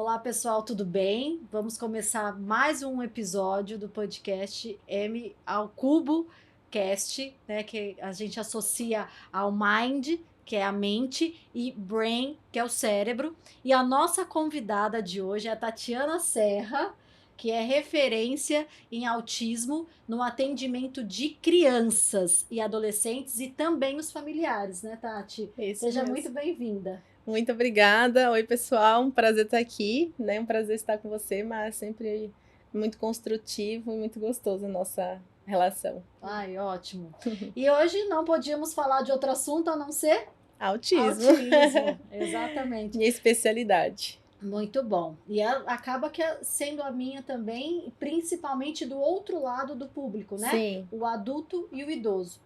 Olá, pessoal, tudo bem? Vamos começar mais um episódio do podcast M ao Cubo Cast, né? Que a gente associa ao Mind, que é a mente, e Brain, que é o cérebro. E a nossa convidada de hoje é a Tatiana Serra, que é referência em autismo no atendimento de crianças e adolescentes e também os familiares, né, Tati? É isso Seja muito mesmo. bem-vinda. Muito obrigada. Oi, pessoal. Um prazer estar aqui, né? Um prazer estar com você, mas sempre muito construtivo e muito gostoso a nossa relação. Ai, ótimo. E hoje não podíamos falar de outro assunto a não ser Autismo, autismo. Exatamente. minha especialidade. Muito bom. E acaba que sendo a minha também, principalmente do outro lado do público, né? Sim, O adulto e o idoso.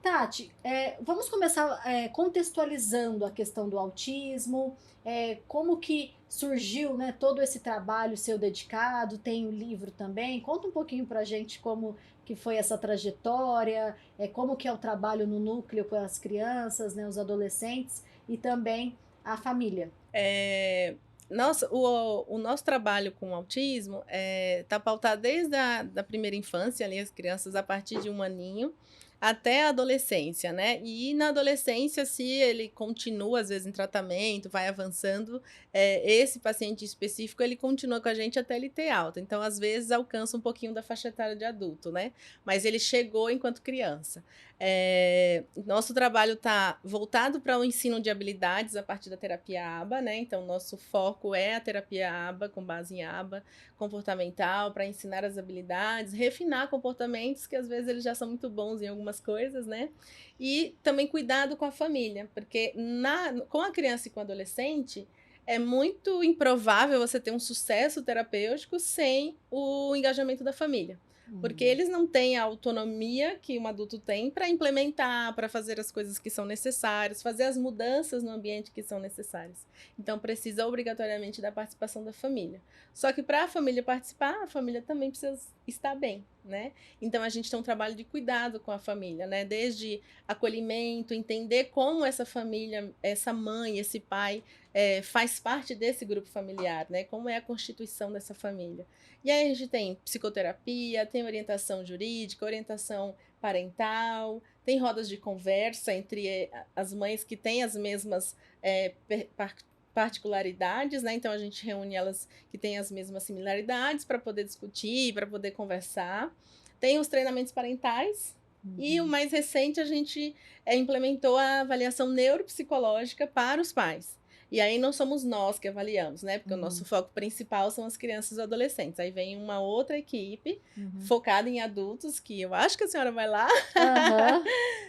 Tati, vamos começar contextualizando a questão do autismo, como que surgiu, né, todo esse trabalho seu dedicado, tem o livro também, conta um pouquinho pra gente como que foi essa trajetória, como que é o trabalho no núcleo com as crianças, né, os adolescentes e também a família. o nosso trabalho com o autismo está pautado desde da primeira infância, ali as crianças a partir de um aninho, até a adolescência, né? E na adolescência, se ele continua, às vezes, em tratamento, vai avançando, esse paciente específico, ele continua com a gente até ele ter alta. Então, às vezes, alcança um pouquinho da faixa etária de adulto, né? Mas ele chegou enquanto criança. Nosso trabalho está voltado para o ensino de habilidades a partir da terapia ABA, né? Então, nosso foco é a terapia ABA, com base em ABA comportamental, para ensinar as habilidades, refinar comportamentos que às vezes eles já são muito bons em algumas coisas, né? E também cuidado com a família, porque com a criança e com o adolescente, é muito improvável você ter um sucesso terapêutico sem o engajamento da família. Porque eles não têm a autonomia que um adulto tem para implementar, para fazer as coisas que são necessárias, fazer as mudanças no ambiente que são necessárias. Então, precisa obrigatoriamente da participação da família. Só que para a família participar, a família também precisa estar bem, né? Então, a gente tem um trabalho de cuidado com a família, né? Desde acolhimento, entender como essa família, essa mãe, esse pai, faz parte desse grupo familiar, né? Como é a constituição dessa família. E aí a gente tem psicoterapia, tem orientação jurídica, orientação parental, tem rodas de conversa entre as mães que têm as mesmas particularidades, né? Então a gente reúne elas que têm as mesmas similaridades para poder discutir, para poder conversar. Tem os treinamentos parentais. E o mais recente, a gente implementou a avaliação neuropsicológica para os pais. E aí não somos nós que avaliamos, né? Porque o nosso foco principal são as crianças e adolescentes. Aí vem uma outra equipe focada em adultos, que eu acho que a senhora vai lá,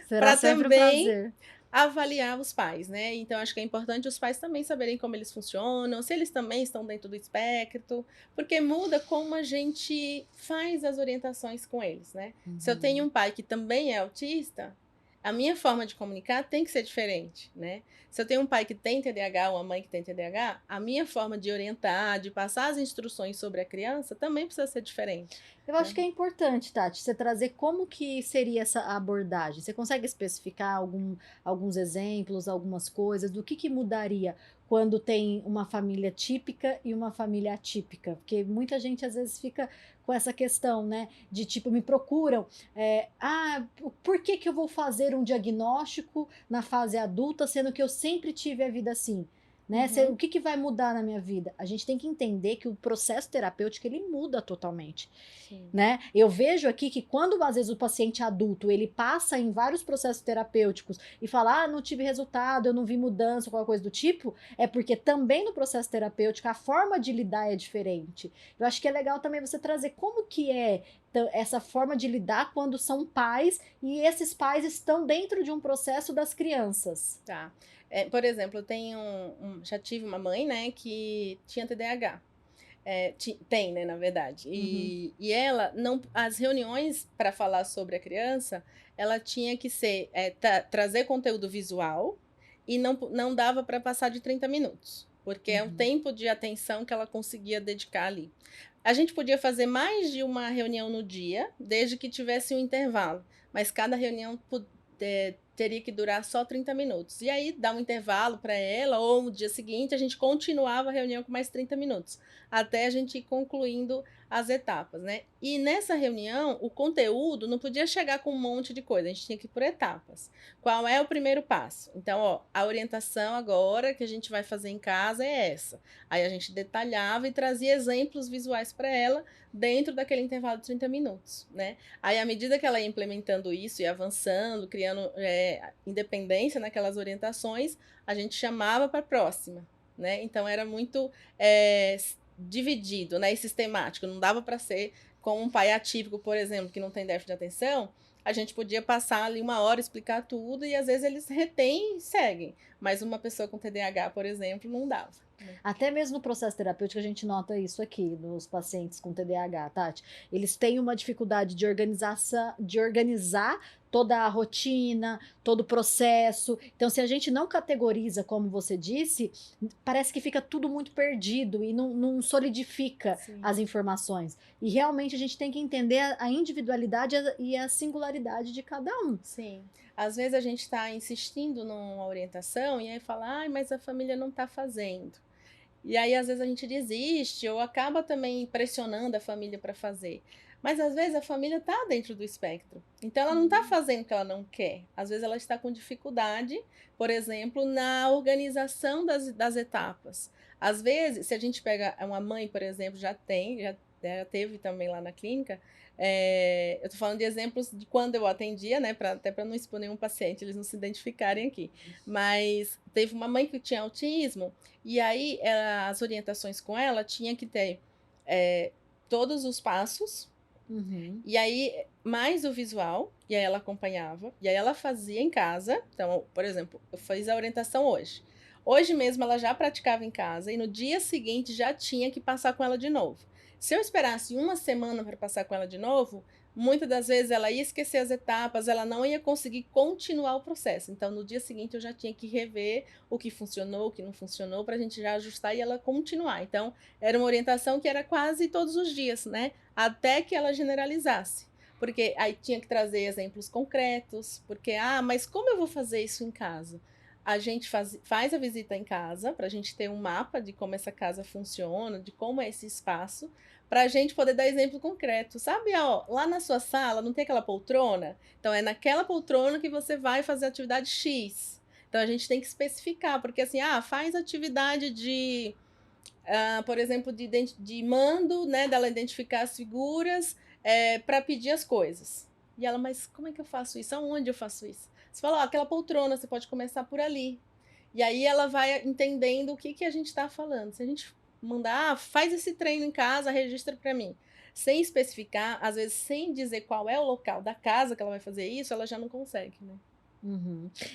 Será para sempre um também prazer. avaliar os pais, né? Então, acho que é importante os pais também saberem como eles funcionam, se eles também estão dentro do espectro, porque muda como a gente faz as orientações com eles, né? Se eu tenho um pai que também é autista, a minha forma de comunicar tem que ser diferente, né? Se eu tenho um pai que tem TDAH ou uma mãe que tem TDAH, a minha forma de orientar, de passar as instruções sobre a criança também precisa ser diferente. Eu acho que é importante, Tati, você trazer como que seria essa abordagem. Você consegue especificar alguns exemplos, algumas coisas, do que mudaria quando tem uma família típica e uma família atípica? Porque muita gente às vezes fica com essa questão, né? De tipo, me procuram, por que eu vou fazer um diagnóstico na fase adulta, sendo que eu sempre tive a vida assim? Né? O que vai mudar na minha vida? A gente tem que entender que o processo terapêutico ele muda totalmente. Sim. Né? Eu vejo aqui que quando às vezes o paciente adulto ele passa em vários processos terapêuticos e fala, não tive resultado, eu não vi mudança, qualquer coisa do tipo, é porque também no processo terapêutico a forma de lidar é diferente. Eu acho que é legal também você trazer como que é essa forma de lidar quando são pais e esses pais estão dentro de um processo das crianças. Tá. Por exemplo, eu tenho já tive uma mãe, né, que tinha TDAH. Tem, né, na verdade. E ela não. As reuniões para falar sobre a criança, ela tinha que ser trazer conteúdo visual e não dava para passar de 30 minutos, porque é um tempo de atenção que ela conseguia dedicar ali. A gente podia fazer mais de uma reunião no dia, desde que tivesse um intervalo, mas cada reunião teria que durar só 30 minutos. E aí dá um intervalo para ela, ou no dia seguinte a gente continuava a reunião com mais 30 minutos, até a gente ir concluindo as etapas, né? E nessa reunião, o conteúdo não podia chegar com um monte de coisa, a gente tinha que ir por etapas. Qual é o primeiro passo? Então, ó, a orientação agora que a gente vai fazer em casa é essa. Aí a gente detalhava e trazia exemplos visuais para ela dentro daquele intervalo de 30 minutos, né? Aí, à medida que ela ia implementando isso e avançando, criando independência naquelas orientações, a gente chamava para a próxima, né? Então, era muito dividido, né, e sistemático. Não dava para ser como um pai atípico, por exemplo, que não tem déficit de atenção. A gente podia passar ali 1 hora, explicar tudo, e às vezes eles retêm e seguem. Mas uma pessoa com TDAH, por exemplo, não dava. Até mesmo no processo terapêutico a gente nota isso aqui nos pacientes com TDAH, Tati. Eles têm uma dificuldade de organizar toda a rotina, todo o processo. Então, se a gente não categoriza, como você disse, parece que fica tudo muito perdido e não solidifica Sim. as informações. E realmente a gente tem que entender a individualidade e a singularidade de cada um. Sim. Às vezes a gente está insistindo numa orientação e aí fala, ai, mas a família não está fazendo. E aí, às vezes, a gente desiste ou acaba também pressionando a família para fazer. Mas, às vezes, a família está dentro do espectro. Então, ela não está fazendo o que ela não quer. Às vezes, ela está com dificuldade, por exemplo, na organização das etapas. Às vezes, se a gente pega uma mãe, por exemplo, já teve também lá na clínica, eu estou falando de exemplos de quando eu atendia, né, até para não expor nenhum paciente, eles não se identificarem aqui. Mas teve uma mãe que tinha autismo, e aí as orientações com ela tinha que ter todos os passos, e aí mais o visual, e aí ela acompanhava, e aí ela fazia em casa. Então, por exemplo, eu fiz a orientação hoje. Hoje mesmo ela já praticava em casa, e no dia seguinte já tinha que passar com ela de novo. Se eu esperasse 1 semana para passar com ela de novo, muitas das vezes ela ia esquecer as etapas, ela não ia conseguir continuar o processo. Então, no dia seguinte, eu já tinha que rever o que funcionou, o que não funcionou, para a gente já ajustar e ela continuar. Então, era uma orientação que era quase todos os dias, né? Até que ela generalizasse. Porque aí tinha que trazer exemplos concretos, porque, mas como eu vou fazer isso em casa? A gente faz a visita em casa, para a gente ter um mapa de como essa casa funciona, de como é esse espaço, para a gente poder dar exemplo concreto. Sabe, lá na sua sala não tem aquela poltrona? Então, é naquela poltrona que você vai fazer a atividade X. Então, a gente tem que especificar, porque assim, faz atividade de, por exemplo, de mando, né, dela identificar as figuras para pedir as coisas. E ela, mas como é que eu faço isso? Aonde eu faço isso? Você fala, aquela poltrona, você pode começar por ali. E aí ela vai entendendo o que a gente está falando. Se a gente mandar, faz esse treino em casa, registra para mim. Sem especificar, às vezes sem dizer qual é o local da casa que ela vai fazer isso, ela já não consegue, né?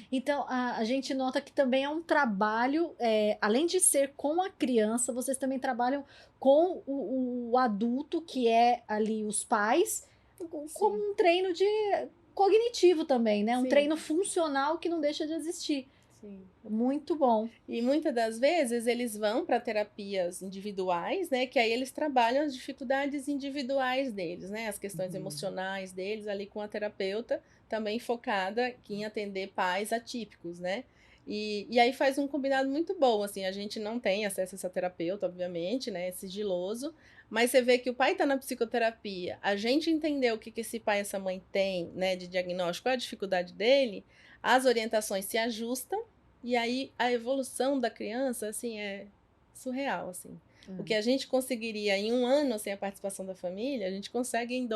Então, a gente nota que também é um trabalho, além de ser com a criança, vocês também trabalham com o adulto, que é ali os pais, como um treino cognitivo também, né? Um Sim. treino funcional que não deixa de existir. Sim. Muito bom. E muitas das vezes eles vão para terapias individuais, né? Que aí eles trabalham as dificuldades individuais deles, né? As questões emocionais deles ali com a terapeuta, também focada em atender pais atípicos, né? E aí faz um combinado muito bom, assim, a gente não tem acesso a essa terapeuta, obviamente, né? É sigiloso, mas você vê que o pai está na psicoterapia, a gente entendeu o que esse pai e essa mãe têm, né, de diagnóstico, qual é a dificuldade dele, as orientações se ajustam, e aí a evolução da criança, assim, é surreal, assim. O que a gente conseguiria em 1 ano, sem a participação da família, a gente consegue em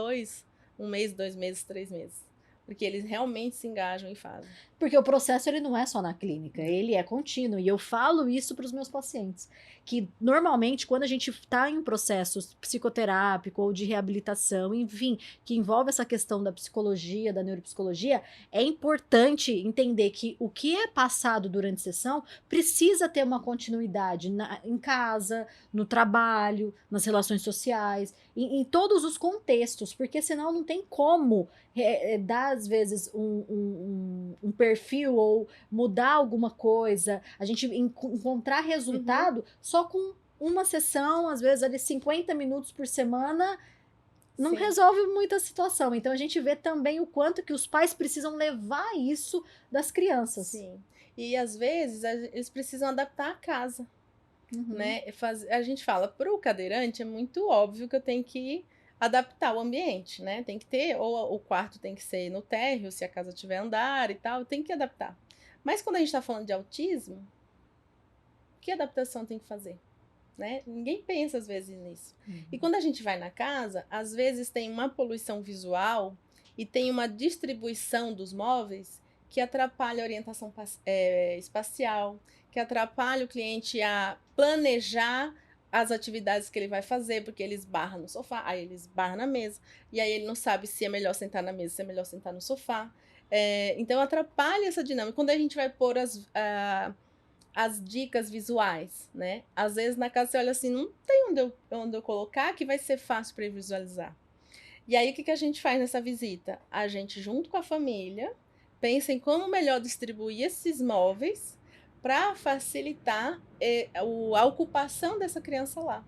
1 mês, 2 meses, 3 meses. Porque eles realmente se engajam e fazem. Porque o processo ele não é só na clínica, ele é contínuo. E eu falo isso para os meus pacientes, que normalmente quando a gente está em um processo psicoterápico ou de reabilitação, enfim, que envolve essa questão da psicologia, da neuropsicologia, é importante entender que o que é passado durante a sessão precisa ter uma continuidade em casa, no trabalho, nas relações sociais, em todos os contextos, porque senão não tem como dar, às vezes, um perfil ou mudar alguma coisa, a gente encontrar resultado só com uma sessão, às vezes ali 50 minutos por semana, não Sim. resolve muita situação. Então a gente vê também o quanto que os pais precisam levar isso das crianças. Sim. E às vezes eles precisam adaptar a casa, Uhum. né? A gente fala, para o cadeirante é muito óbvio que eu tenho que adaptar o ambiente, né? Tem que ter, ou o quarto tem que ser no térreo, se a casa tiver andar e tal, tem que adaptar. Mas quando a gente está falando de autismo, que adaptação tem que fazer? Né? Ninguém pensa às vezes nisso. E Uhum. quando a gente vai na casa, às vezes tem uma poluição visual e tem uma distribuição dos móveis que atrapalha a orientação espacial, que atrapalha o cliente a planejar as atividades que ele vai fazer, porque ele esbarra no sofá, aí ele esbarra na mesa, e aí ele não sabe se é melhor sentar na mesa, se é melhor sentar no sofá. Então atrapalha essa dinâmica. Quando a gente vai pôr as dicas visuais, né? Às vezes na casa você olha assim, não tem onde eu colocar que vai ser fácil para visualizar. E aí o que a gente faz nessa visita? A gente, junto com a família, pensa em como melhor distribuir esses móveis para facilitar a ocupação dessa criança lá.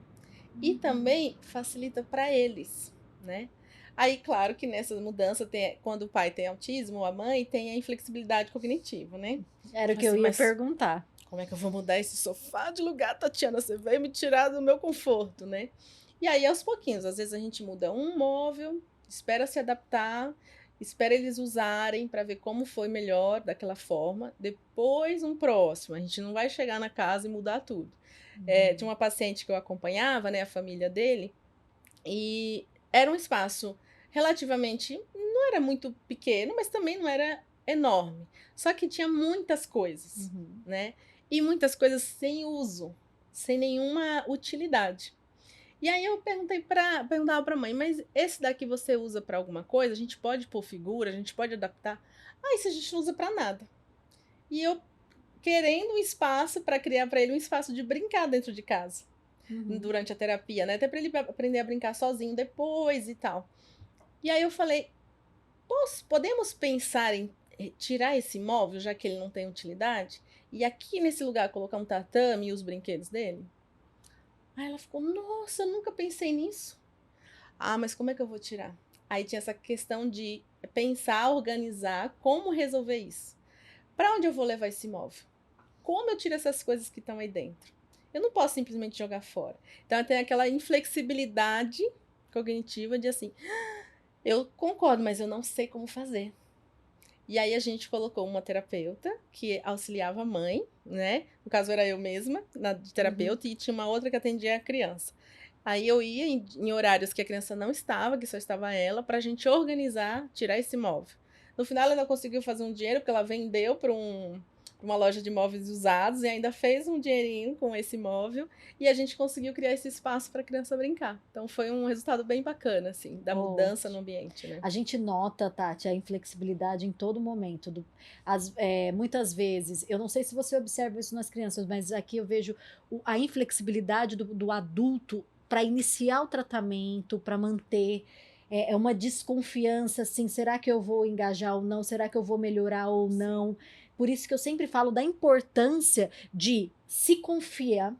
E também facilita para eles, né? Aí, claro que nessa mudança, quando o pai tem autismo, a mãe tem a inflexibilidade cognitiva, né? Era o que eu Assim, ia mas perguntar. como é que eu vou mudar esse sofá de lugar, Tatiana? Você veio me tirar do meu conforto, né? E aí, aos pouquinhos, às vezes a gente muda um móvel, espera se adaptar, espera eles usarem para ver como foi melhor daquela forma, depois um próximo. A gente não vai chegar na casa e mudar tudo. Tinha uma paciente que eu acompanhava, né, a família dele, e era um espaço relativamente, não era muito pequeno, mas também não era enorme. Só que tinha muitas coisas, Uhum. né? E muitas coisas sem uso, sem nenhuma utilidade. E aí eu perguntava para a mãe, mas esse daqui você usa para alguma coisa? A gente pode pôr figura, a gente pode adaptar? Ah, isso a gente não usa para nada. E eu querendo um espaço para criar para ele um espaço de brincar dentro de casa Uhum. durante a terapia, né? Até para ele aprender a brincar sozinho depois e tal. E aí eu falei, podemos pensar em tirar esse móvel, já que ele não tem utilidade, e aqui nesse lugar colocar um tatame e os brinquedos dele? Aí ela ficou, nossa, eu nunca pensei nisso. Ah, mas como é que eu vou tirar? Aí tinha essa questão de pensar, organizar, como resolver isso. Para onde eu vou levar esse móvel? Como eu tiro essas coisas que estão aí dentro? Eu não posso simplesmente jogar fora. Então tem aquela inflexibilidade cognitiva de assim, eu concordo, mas eu não sei como fazer. E aí a gente colocou uma terapeuta que auxiliava a mãe, né? No caso era eu mesma, de Uhum. terapeuta, e tinha uma outra que atendia a criança. Aí eu ia em horários que a criança não estava, que só estava ela, para a gente organizar, tirar esse móvel. No final ela não conseguiu fazer um dinheiro, porque ela vendeu para uma loja de móveis usados e ainda fez um dinheirinho com esse móvel. E a gente conseguiu criar esse espaço para a criança brincar. Então foi um resultado bem bacana, assim, da Oh, mudança no ambiente, né? a gente nota, Tati, a inflexibilidade em todo momento. Muitas vezes, eu não sei se você observa isso nas crianças, mas aqui eu vejo a inflexibilidade do adulto para iniciar o tratamento, para manter. É uma desconfiança, assim, será que eu vou engajar ou não? Será que eu vou melhorar ou Sim, não? Por isso que eu sempre falo da importância de se confiar,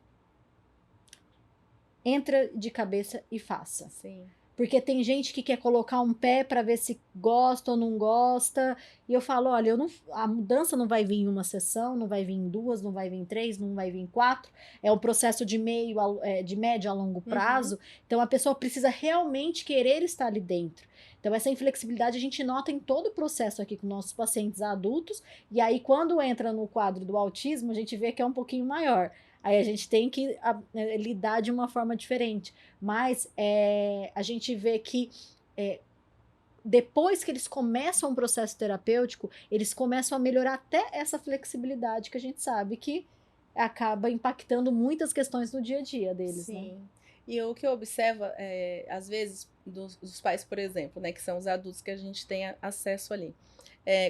entra de cabeça e faça. sim. Porque tem gente que quer colocar um pé para ver se gosta ou não gosta. E eu falo, olha, a mudança não vai vir em uma sessão, não vai vir em duas, não vai vir em três, não vai vir em quatro. É um processo de médio a longo Uhum. prazo. Então a pessoa precisa realmente querer estar ali dentro. Então essa inflexibilidade a gente nota em todo o processo aqui com nossos pacientes adultos. E aí quando entra no quadro do autismo, a gente vê que é um pouquinho maior. Aí a gente tem que lidar de uma forma diferente. Mas a gente vê que é, depois que eles começam um processo terapêutico, eles começam a melhorar até essa flexibilidade que a gente sabe que acaba impactando muitas questões no dia a dia deles, né? Sim. E o que eu observo, às vezes, dos pais, por exemplo, né, que são os adultos que a gente tem acesso ali.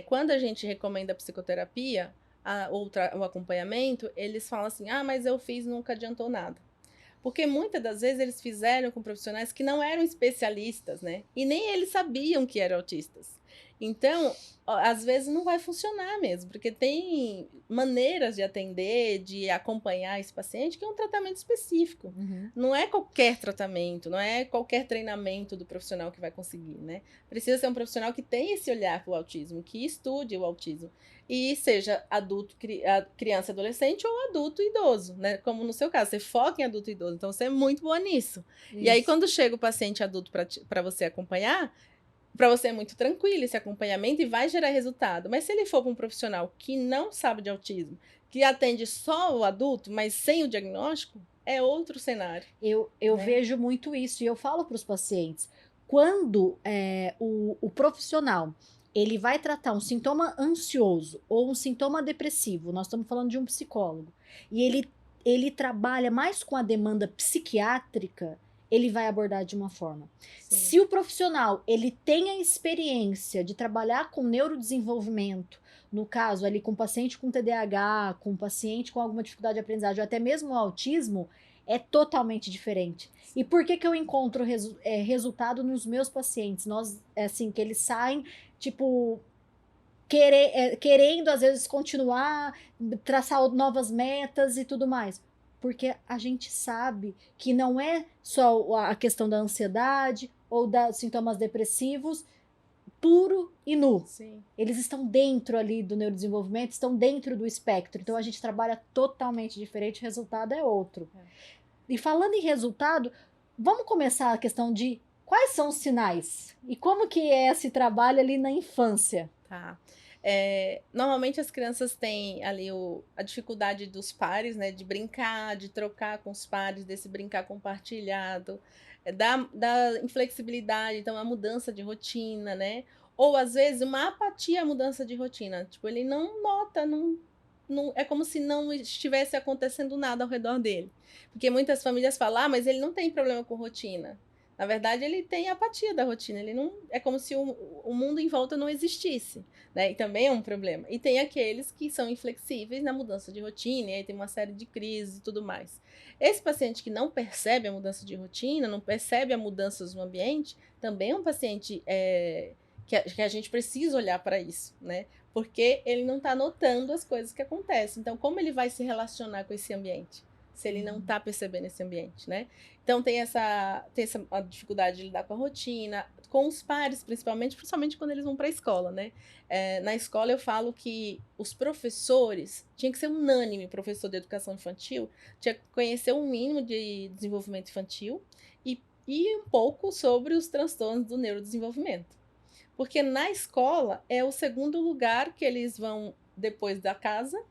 Quando a gente recomenda a psicoterapia o acompanhamento, eles falam assim: ah, mas eu fiz e nunca adiantou nada. Porque muitas das vezes eles fizeram com profissionais que não eram especialistas, né? E nem eles sabiam que eram autistas. Então, às vezes não vai funcionar mesmo, porque tem maneiras de atender, de acompanhar esse paciente, que é um tratamento específico. Uhum. Não é qualquer tratamento, não é qualquer treinamento do profissional que vai conseguir, né? Precisa ser um profissional que tenha esse olhar para o autismo, que estude o autismo. E seja adulto, criança, adolescente ou adulto idoso, né? Como no seu caso, você foca em adulto e idoso, então você é muito boa nisso. E aí, Isso. quando chega o paciente adulto para você acompanhar, para você é muito tranquilo esse acompanhamento e vai gerar resultado. Mas se ele for para um profissional que não sabe de autismo, que atende só o adulto, mas sem o diagnóstico, é outro cenário, Eu né? vejo muito isso e eu falo para os pacientes, quando o profissional ele vai tratar um sintoma ansioso ou um sintoma depressivo, nós estamos falando de um psicólogo, e ele trabalha mais com a demanda psiquiátrica, ele vai abordar de uma forma. Sim. Se o profissional ele tem a experiência de trabalhar com neurodesenvolvimento, no caso ali com paciente com TDAH, com paciente com alguma dificuldade de aprendizagem, ou até mesmo autismo, é totalmente diferente. E por que que eu encontro resultado nos meus pacientes? Nós, assim, que eles saem, tipo, querendo, às vezes, continuar, traçar novas metas e tudo mais. Porque a gente sabe que não é só a questão da ansiedade ou dos sintomas depressivos, puro e nu. Sim. Eles estão dentro ali do neurodesenvolvimento, estão dentro do espectro. Então a gente trabalha totalmente diferente, o resultado é outro. E falando em resultado, vamos começar a questão de quais são os sinais e como que é esse trabalho ali na infância. Tá. Normalmente as crianças têm ali a dificuldade dos pares, né? De brincar, de trocar com os pares, desse brincar compartilhado, da inflexibilidade, então a mudança de rotina, né? Ou às vezes uma apatia à mudança de rotina. Tipo, ele não nota, não, é como se não estivesse acontecendo nada ao redor dele. Porque muitas famílias falam, mas ele não tem problema com rotina. Na verdade, ele tem apatia da rotina. Ele não é como se o mundo em volta não existisse, né? E também é um problema. E tem aqueles que são inflexíveis na mudança de rotina, e aí tem uma série de crises e tudo mais. Esse paciente que não percebe a mudança de rotina, não percebe a mudança no ambiente, também é um paciente que a gente precisa olhar para isso, né? Porque ele não está notando as coisas que acontecem. Então, como ele vai se relacionar com esse ambiente? Se ele não está percebendo esse ambiente, né? Então tem essa a dificuldade de lidar com a rotina, com os pares, principalmente quando eles vão para a escola, né? Na escola eu falo que os professores, tinha que ser unânime, professor de educação infantil, tinha que conhecer um mínimo de desenvolvimento infantil e um pouco sobre os transtornos do neurodesenvolvimento. Porque na escola é o segundo lugar que eles vão depois da casa,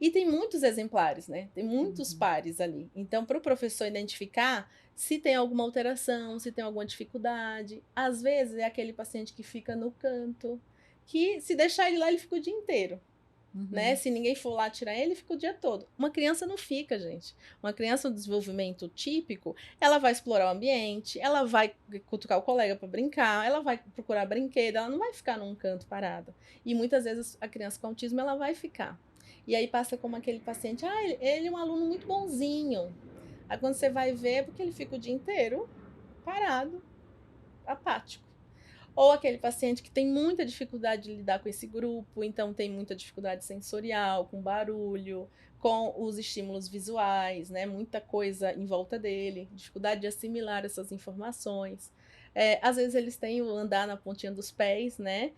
e tem muitos exemplares, né? Tem muitos pares ali. Então, para o professor identificar se tem alguma alteração, se tem alguma dificuldade. Às vezes é aquele paciente que fica no canto, que se deixar ele lá, ele fica o dia inteiro. Né? Se ninguém for lá tirar ele, fica o dia todo. Uma criança não fica, gente. Uma criança no desenvolvimento típico, ela vai explorar o ambiente, ela vai cutucar o colega para brincar, ela vai procurar brinquedo, ela não vai ficar num canto parada. E muitas vezes a criança com autismo, ela vai ficar. E aí passa como aquele paciente, ele é um aluno muito bonzinho. Aí quando você vai ver, é porque ele fica o dia inteiro parado, apático. Ou aquele paciente que tem muita dificuldade de lidar com esse grupo, então tem muita dificuldade sensorial, com barulho, com os estímulos visuais, né? Muita coisa em volta dele, dificuldade de assimilar essas informações. Às vezes eles têm o andar na pontinha dos pés, né?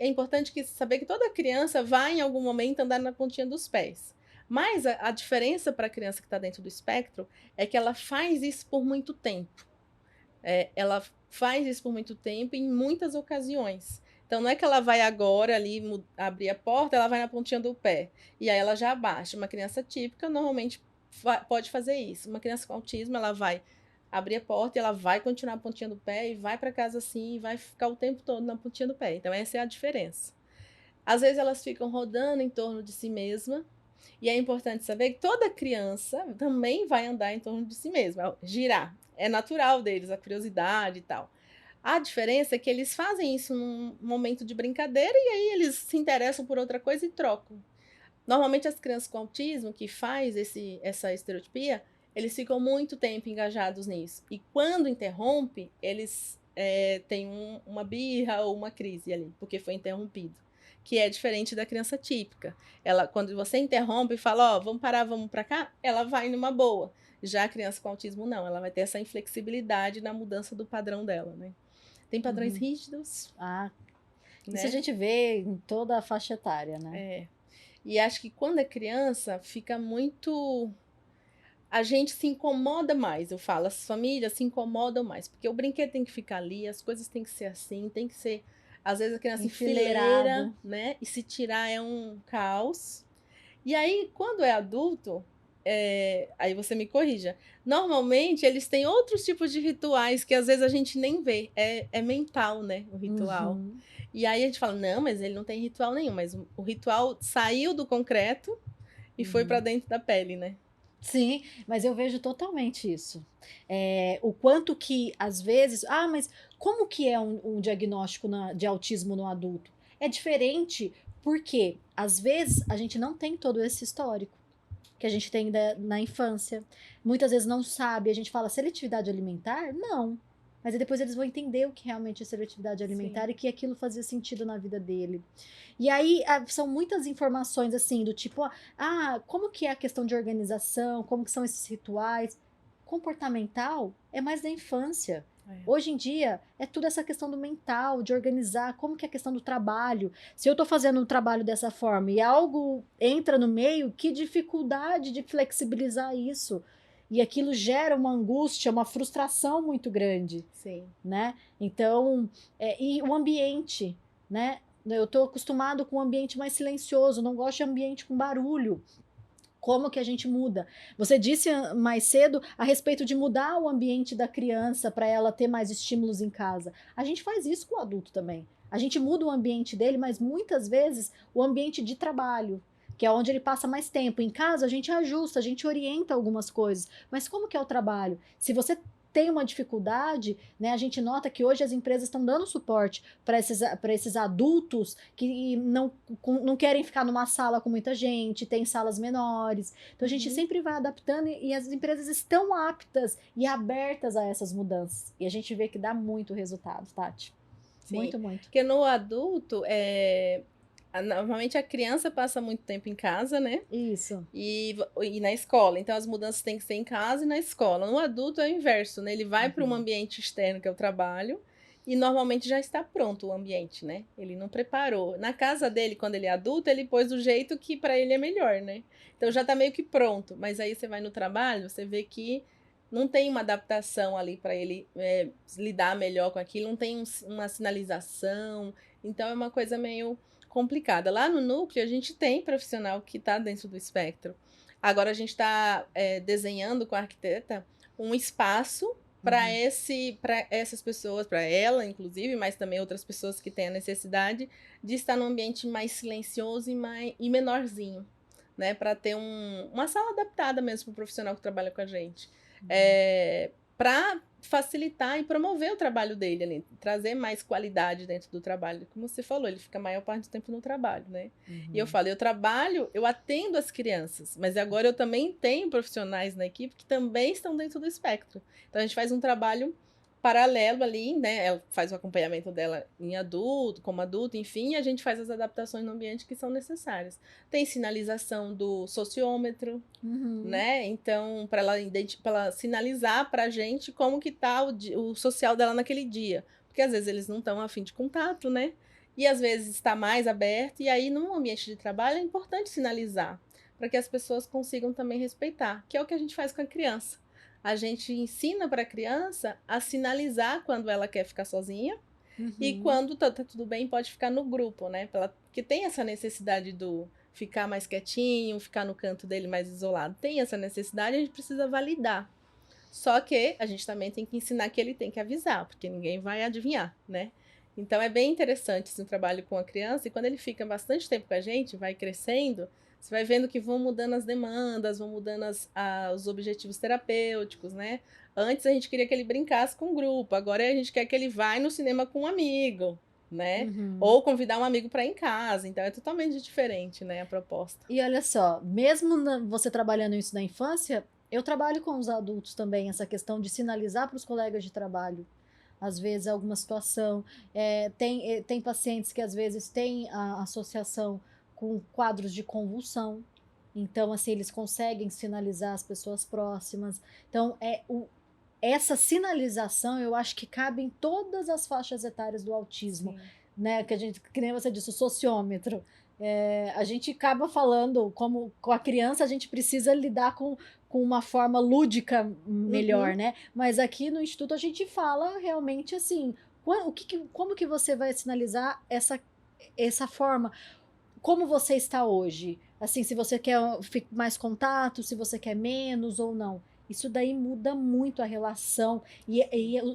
É importante saber que toda criança vai em algum momento andar na pontinha dos pés. Mas a diferença para a criança que está dentro do espectro é que ela faz isso por muito tempo. Ela faz isso por muito tempo em muitas ocasiões. Então, não é que ela vai agora ali abrir a porta, ela vai na pontinha do pé. E aí ela já abaixa. Uma criança típica normalmente pode fazer isso. Uma criança com autismo, ela vai abrir a porta e ela vai continuar na pontinha do pé e vai para casa assim e vai ficar o tempo todo na pontinha do pé. Então, essa é a diferença. Às vezes elas ficam rodando em torno de si mesma. E é importante saber que toda criança também vai andar em torno de si mesma, girar. É natural deles, a curiosidade e tal. A diferença é que eles fazem isso num momento de brincadeira e aí eles se interessam por outra coisa e trocam. Normalmente as crianças com autismo que faz essa estereotipia, eles ficam muito tempo engajados nisso. E quando interrompe, eles tem uma birra ou uma crise ali, porque foi interrompido. Que é diferente da criança típica. Ela, quando você interrompe e fala, ó, vamos parar, vamos para cá, ela vai numa boa. Já a criança com autismo, não. Ela vai ter essa inflexibilidade na mudança do padrão dela, né? Tem padrões rígidos, Ah, isso a né? gente vê em toda a faixa etária, né? É. E acho que quando é criança, fica muito... A gente se incomoda mais, eu falo, as famílias se incomodam mais, porque o brinquedo tem que ficar ali, as coisas tem que ser assim, tem que ser... Às vezes a criança enfileira, Enfileirado. né? E se tirar é um caos. E aí, quando é adulto, aí você me corrija. Normalmente, eles têm outros tipos de rituais que às vezes a gente nem vê. É mental, né? O ritual. Uhum. E aí a gente fala, não, mas ele não tem ritual nenhum. Mas o ritual saiu do concreto e foi para Uhum. dentro da pele, né? Sim, mas eu vejo totalmente isso. O quanto que, às vezes... Ah, mas como que é um diagnóstico de autismo no adulto? É diferente porque, às vezes, a gente não tem todo esse histórico que a gente tem na infância. Muitas vezes não sabe, a gente fala seletividade alimentar? Não. Mas aí depois eles vão entender o que realmente é seletividade alimentar Sim. e que aquilo fazia sentido na vida dele. E aí são muitas informações assim, do tipo, como que é a questão de organização, como que são esses rituais. Comportamental é mais da infância. Hoje em dia, é tudo essa questão do mental, de organizar, como que é a questão do trabalho. Se eu estou fazendo um trabalho dessa forma e algo entra no meio, que dificuldade de flexibilizar isso. E aquilo gera uma angústia, uma frustração muito grande, Sim. né? Então, e o ambiente, né? Eu estou acostumado com um ambiente mais silencioso, não gosto de ambiente com barulho. Como que a gente muda? Você disse mais cedo a respeito de mudar o ambiente da criança para ela ter mais estímulos em casa. A gente faz isso com o adulto também. A gente muda o ambiente dele, mas muitas vezes o ambiente de trabalho, que é onde ele passa mais tempo. Em casa a gente ajusta, a gente orienta algumas coisas. Mas como que é o trabalho? Se você tem uma dificuldade, né, a gente nota que hoje as empresas estão dando suporte para esses adultos que não querem ficar numa sala com muita gente, tem salas menores. Então a gente sempre vai adaptando e as empresas estão aptas e abertas a essas mudanças. E a gente vê que dá muito resultado, Tati. Sim. Muito, muito. Porque no adulto, normalmente a criança passa muito tempo em casa, né? Isso. E na escola. Então as mudanças têm que ser em casa e na escola. No adulto é o inverso, né? Ele vai para um ambiente externo, que é o trabalho, e normalmente já está pronto o ambiente, né? Ele não preparou. Na casa dele, quando ele é adulto, ele pôs do jeito que para ele é melhor, né? Então já está meio que pronto. Mas aí você vai no trabalho, você vê que não tem uma adaptação ali para ele lidar melhor com aquilo, não tem uma sinalização. Então é uma coisa meio complicada. Lá no núcleo, a gente tem profissional que está dentro do espectro. Agora, a gente está desenhando com a arquiteta um espaço para essas pessoas, para ela, inclusive, mas também outras pessoas que têm a necessidade de estar num ambiente mais silencioso e menorzinho, né? Para ter uma sala adaptada mesmo para o profissional que trabalha com a gente. Para facilitar e promover o trabalho dele ali, trazer mais qualidade dentro do trabalho. Como você falou, ele fica a maior parte do tempo no trabalho, né? E eu falo, eu atendo as crianças, mas agora eu também tenho profissionais na equipe que também estão dentro do espectro. Então a gente faz um trabalho paralelo ali, né? Ela faz o acompanhamento dela em adulto, como adulto, enfim, e a gente faz as adaptações no ambiente que são necessárias. Tem sinalização do sociômetro, né? Então, para ela sinalizar para a gente como que tá o social dela naquele dia. Porque às vezes eles não estão a fim de contato, né? E às vezes está mais aberto, e aí, num ambiente de trabalho, é importante sinalizar, para que as pessoas consigam também respeitar, que é o que a gente faz com a criança. A gente ensina para a criança a sinalizar quando ela quer ficar sozinha, e quando tá tudo bem, pode ficar no grupo, né? Porque tem essa necessidade do ficar mais quietinho, ficar no canto dele mais isolado. Tem essa necessidade, a gente precisa validar. Só que a gente também tem que ensinar que ele tem que avisar, porque ninguém vai adivinhar, né? Então é bem interessante esse trabalho com a criança, e quando ele fica bastante tempo com a gente, vai crescendo, você vai vendo que vão mudando as demandas, vão mudando os objetivos terapêuticos, né? Antes a gente queria que ele brincasse com o grupo, agora a gente quer que ele vá no cinema com um amigo, né? Ou convidar um amigo para ir em casa. Então é totalmente diferente, né, a proposta. E olha só, mesmo você trabalhando isso na infância, eu trabalho com os adultos também, essa questão de sinalizar para os colegas de trabalho. às vezes, alguma situação. Tem pacientes que, às vezes, têm a associação com quadros de convulsão. Então, assim, eles conseguem sinalizar as pessoas próximas. Então, essa sinalização, eu acho que cabe em todas as faixas etárias do autismo, Sim. né? Que nem você disse, o sociômetro. A gente acaba falando, como com a criança, a gente precisa lidar com uma forma lúdica melhor, né? Mas aqui no Instituto a gente fala realmente assim, como que você vai sinalizar essa forma? Como você está hoje? Assim, se você quer mais contato, se você quer menos ou não. Isso daí muda muito a relação. E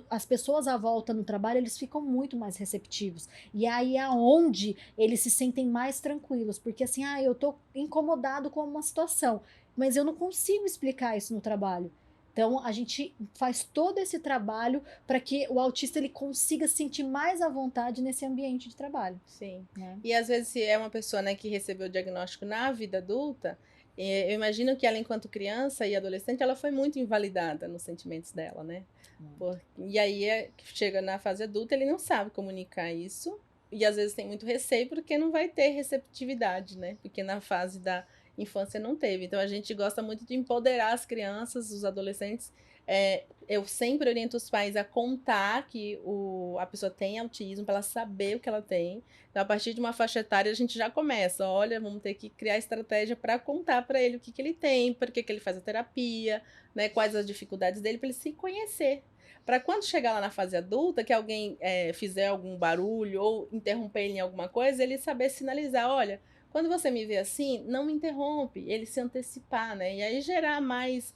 as pessoas à volta no trabalho, eles ficam muito mais receptivos. E aí é onde eles se sentem mais tranquilos. Porque assim, eu tô incomodado com uma situação, mas eu não consigo explicar isso no trabalho. Então, a gente faz todo esse trabalho para que o autista ele consiga se sentir mais à vontade nesse ambiente de trabalho. Sim. Né? E às vezes, se é uma pessoa, né, que recebeu o diagnóstico na vida adulta, eu imagino que ela, enquanto criança e adolescente, ela foi muito invalidada nos sentimentos dela, né? E aí, chega na fase adulta, ele não sabe comunicar isso, e às vezes tem muito receio, porque não vai ter receptividade, né? Porque na fase da infância não teve. Então, a gente gosta muito de empoderar as crianças, os adolescentes. Eu sempre oriento os pais a contar que a pessoa tem autismo, para ela saber o que ela tem. Então, a partir de uma faixa etária, a gente já começa. Olha, vamos ter que criar estratégia para contar para ele o que ele tem, por que ele faz a terapia, né, quais as dificuldades dele, para ele se conhecer. Para quando chegar lá na fase adulta, que alguém fizer algum barulho ou interromper ele em alguma coisa, ele saber sinalizar: olha, quando você me vê assim, não me interrompe, ele se antecipar, né? E aí gerar mais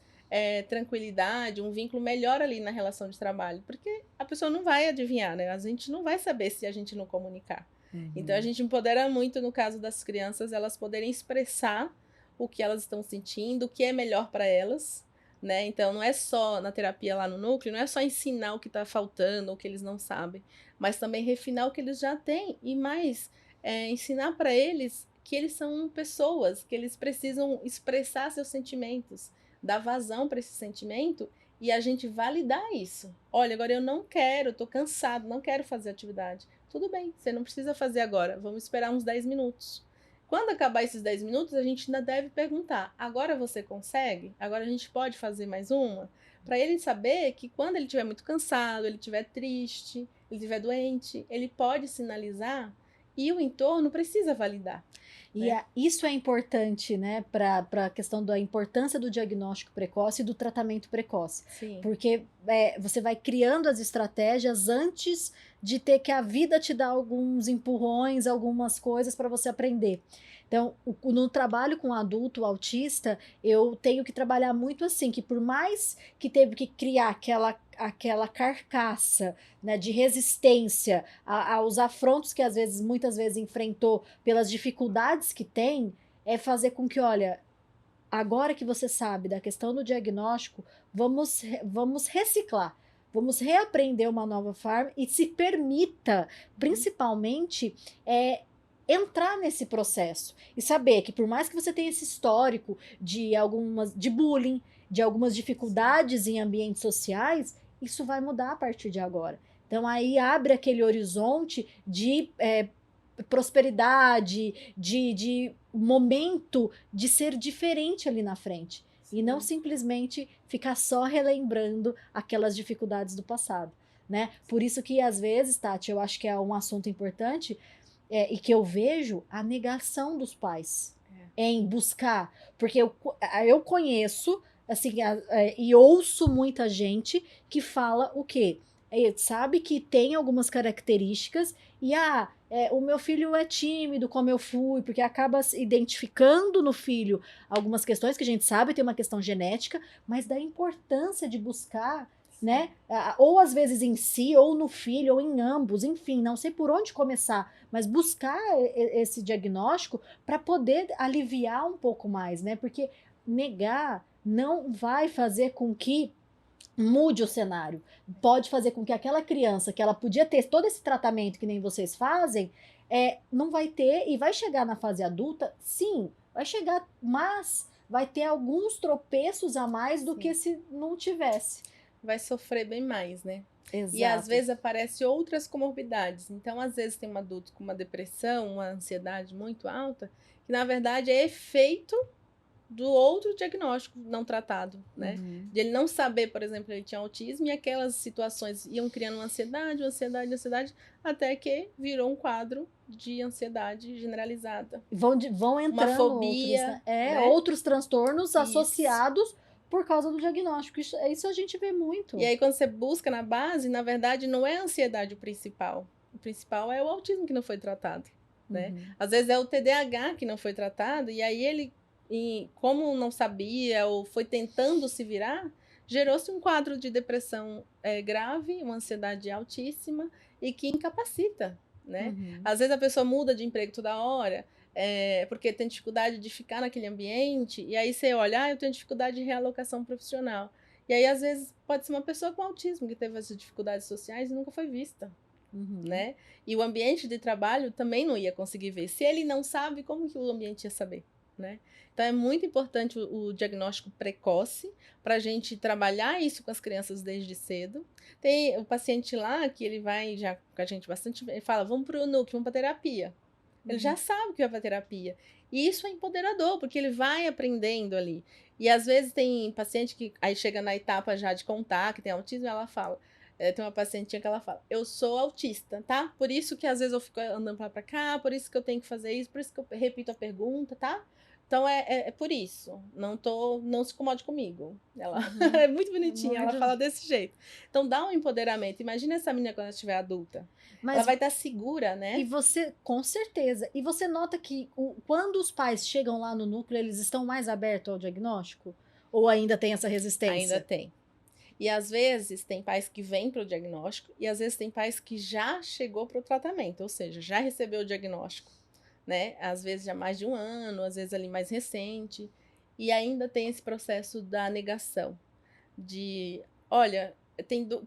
tranquilidade, um vínculo melhor ali na relação de trabalho, porque a pessoa não vai adivinhar, né? A gente não vai saber se a gente não comunicar. Então, a gente empodera muito, no caso das crianças, elas poderem expressar o que elas estão sentindo, o que é melhor para elas, né? Então, não é só na terapia lá no núcleo, não é só ensinar o que está faltando, o que eles não sabem, mas também refinar o que eles já têm e mais ensinar para eles que eles são pessoas, que eles precisam expressar seus sentimentos, dar vazão para esse sentimento e a gente validar isso. Olha, agora eu não quero, tô cansado, não quero fazer atividade. Tudo bem, você não precisa fazer agora, vamos esperar uns 10 minutos. Quando acabar esses 10 minutos, a gente ainda deve perguntar: agora você consegue? Agora a gente pode fazer mais uma? Para ele saber que quando ele estiver muito cansado, ele estiver triste, ele estiver doente, ele pode sinalizar e o entorno precisa validar. E Né? isso é importante, né, para a questão da importância do diagnóstico precoce e do tratamento precoce. Sim. Porque você vai criando as estratégias antes de ter que a vida te dar alguns empurrões, algumas coisas para você aprender. Então, no trabalho com adulto autista, eu tenho que trabalhar muito assim, que por mais que teve que criar aquela carcaça, né, de resistência aos afrontos que muitas vezes enfrentou pelas dificuldades que tem, é fazer com que, olha, agora que você sabe da questão do diagnóstico, vamos reciclar. Vamos reaprender uma nova forma e se permita, principalmente, entrar nesse processo e saber que por mais que você tenha esse histórico de bullying, de algumas dificuldades em ambientes sociais, isso vai mudar a partir de agora. Então aí abre aquele horizonte de prosperidade, de momento de ser diferente ali na frente. Sim. E não simplesmente ficar só relembrando aquelas dificuldades do passado. Né? Por isso que às vezes, Tati, eu acho que é um assunto importante, e que eu vejo a negação dos pais em buscar, porque eu conheço assim, e ouço muita gente que fala o quê? Sabe que tem algumas características e o meu filho é tímido, como eu fui, porque acaba identificando no filho algumas questões que a gente sabe tem uma questão genética, mas da importância de buscar, né? Ou às vezes em si, ou no filho, ou em ambos, enfim, não sei por onde começar, mas buscar esse diagnóstico para poder aliviar um pouco mais, né? Porque negar não vai fazer com que mude o cenário. Pode fazer com que aquela criança, que ela podia ter todo esse tratamento que nem vocês fazem, não vai ter e vai chegar na fase adulta, sim, vai chegar, mas vai ter alguns tropeços a mais do que se não tivesse. Vai sofrer bem mais, né? E às Exato. vezes aparecem outras comorbidades. Então, às vezes tem um adulto com uma depressão, uma ansiedade muito alta, que na verdade é efeito do outro diagnóstico não tratado, né? Uhum. De ele não saber, por exemplo, ele tinha autismo e aquelas situações iam criando uma ansiedade, até que virou um quadro de ansiedade generalizada. Vão Uma entrando outros, fobia, né? É, né? outros transtornos Isso. associados por causa do diagnóstico. Isso a gente vê E muito. aí, quando você busca na base, na verdade, não é a ansiedade o principal. O principal é o autismo que não foi tratado, né? Uhum. Às vezes é o TDAH que não foi tratado, e aí ele, como não sabia ou foi tentando se virar, gerou-se um quadro de depressão grave, uma ansiedade altíssima e que incapacita, né? Uhum. Às vezes a pessoa muda de emprego toda hora, porque tem dificuldade de ficar naquele ambiente, e aí você olha, eu tenho dificuldade de realocação profissional. E aí, às vezes, pode ser uma pessoa com autismo que teve essas dificuldades sociais e nunca foi vista, Uhum. né? E o ambiente de trabalho também não ia conseguir ver. Se ele não sabe, como que o ambiente ia saber, né? Então, é muito importante o diagnóstico precoce para a gente trabalhar isso com as crianças desde cedo. Tem o paciente lá que ele vai já com a gente bastante, ele fala, vamos para o núcleo, vamos para terapia. Ele já Uhum. sabe que vai para terapia. E isso é empoderador, porque ele vai aprendendo ali. E às vezes tem paciente que aí chega na etapa já de contar que tem autismo, e ela fala. Tem uma pacientinha que ela fala, eu sou autista, tá? Por isso que às vezes eu fico andando pra lá pra cá, por isso que eu tenho que fazer isso, por isso que eu repito a pergunta, tá? Então é por isso. Não se incomode comigo. Ela Uhum. é muito bonitinha, ela Muito. fala desse jeito. Então dá um empoderamento. Imagina essa menina quando ela estiver adulta. Ela Mas vai estar segura, e né? você, com certeza. E você nota que quando os pais chegam lá no núcleo, eles estão mais abertos ao diagnóstico? Ou ainda tem essa Ainda resistência? tem. E às vezes tem pais que vêm para o diagnóstico e às vezes tem pais que já chegou para o tratamento, ou seja, já recebeu o diagnóstico, né? Às vezes já mais de um ano, às vezes ali mais recente. E ainda tem esse processo da negação, de, olha,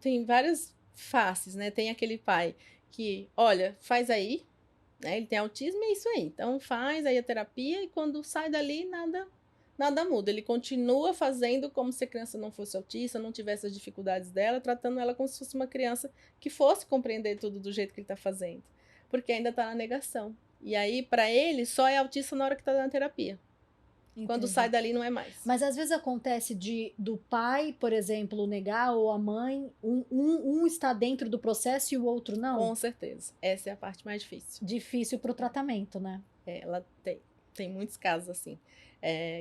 tem várias faces, né? Tem aquele pai que, olha, faz aí, né? Ele tem autismo e é isso aí. Então faz aí a terapia e quando sai dali, nada muda. Ele continua fazendo como se a criança não fosse autista, não tivesse as dificuldades dela, tratando ela como se fosse uma criança que fosse compreender tudo do jeito que ele está fazendo. Porque ainda está na negação. E aí, para ele, só é autista na hora que está na terapia. Quando sai Entendi. dali, não é mais. Mas às vezes acontece do pai, por exemplo, negar, ou a mãe, um está dentro do processo e o outro não? Com certeza. Essa é a parte mais difícil. Difícil para o tratamento, né? Ela tem muitos casos assim.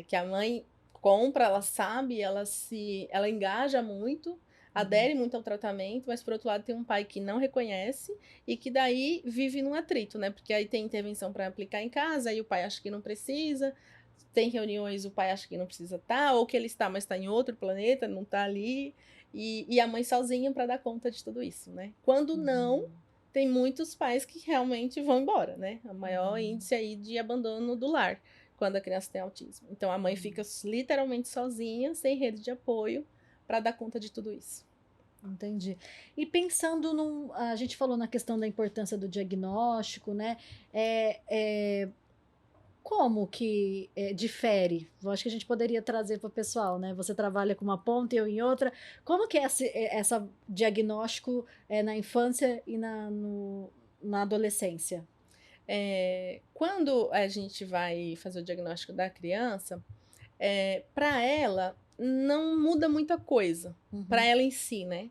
Que a mãe compra, ela sabe, ela engaja muito, Uhum. adere muito ao tratamento, mas por outro lado tem um pai que não reconhece e que daí vive num atrito, né? Porque aí tem intervenção para aplicar em casa, aí o pai acha que não precisa, tem reuniões, o pai acha que não precisa estar, ou que ele está, mas está em outro planeta, não está ali, e a mãe sozinha para dar conta de tudo isso, né? Quando não, Uhum. tem muitos pais que realmente vão embora, né? O maior Uhum. índice aí de abandono do lar quando a criança tem autismo. Então a mãe fica literalmente sozinha, sem rede de apoio, para dar conta de tudo isso. Entendi. E pensando a gente falou na questão da importância do diagnóstico, né? É, é, como que difere? Eu acho que a gente poderia trazer para o pessoal, né? Você trabalha com uma ponta e eu em outra. Como que é essa diagnóstico na infância e na adolescência? Quando a gente vai fazer o diagnóstico da criança, para ela não muda muita coisa, para Uhum. ela em si, né?